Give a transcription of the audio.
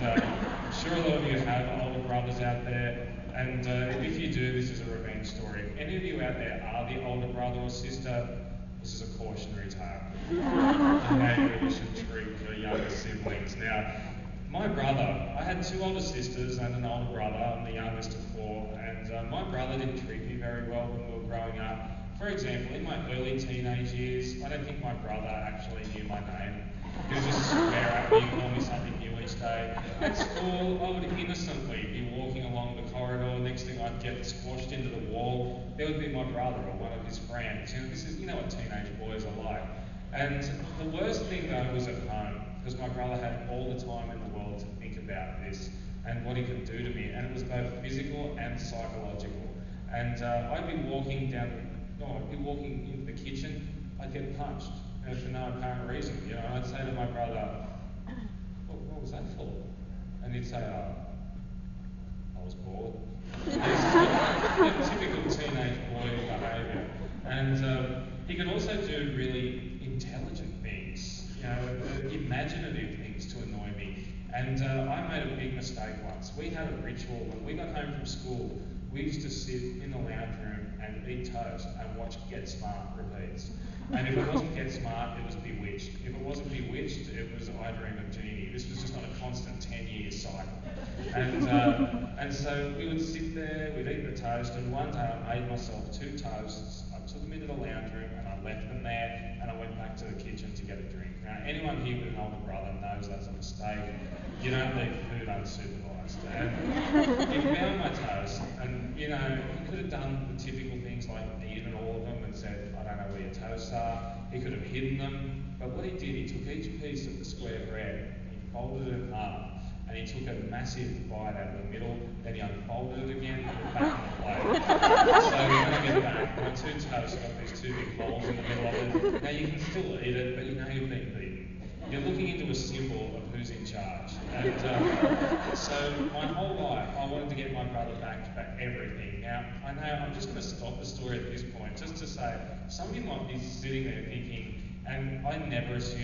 I'm sure a lot of you have older brothers out there, and if you do, this is a revenge story. If any of you out there are the older brother or sister, this is a cautionary tale. Maybe you should treat your younger siblings. Now, my brother, I had two older sisters and an older brother. I'm the youngest of four, and my brother didn't treat me very well when we were growing up. For example, in my early teenage years, I don't think my brother actually knew my name. He would just swear at me, call me something new each day. At school, I would innocently be walking along the corridor. Next thing, I'd get squashed into the wall. There would be my brother or one of his friends. You know what teenage boys are like. And the worst thing though was at home, because my brother had all the time in the world to think about this and what he could do to me, and it was both physical and psychological. And I'd be walking into the kitchen, I'd get punched, for no apparent reason. And I'd say to my brother, what was that for? And he'd say, I was bored. It's typical teenage boy behaviour. And he could also do really intelligent things, imaginative things to annoy me. And I made a big mistake once. We had a ritual when we got home from school. We used to sit in the lounge room and eat toast and watch Get Smart repeats. And if it wasn't Get Smart, it was Bewitched. If it wasn't Bewitched, it was I Dream of Jeannie. This was just on a constant 10-year cycle. And so we would sit there, we'd eat the toast, and one day I made myself two toasts. I took them into the lounge room and I left them there, and I went back to the kitchen to get a drink. Now, anyone here with an older brother knows that's a mistake. You don't leave food unsupervised. And he found my toast, and he could have done the typical things like eaten all of them and said, I don't know where your toasts are. He could have hidden them, but what he did, he took each piece of the square bread, he folded it up, and he took a massive bite out of the middle, then he unfolded it again and put it back on the plate. So when I get back, my two toasts got these two big holes in the middle of it. Now you can still eat it, but you've been beaten. You're looking into a symbol of who's in charge. And so my whole life, I wanted to get my brother back for everything. Now, I know I'm just going to stop the story at this point, just to say, some of you might be sitting there thinking, and I never assumed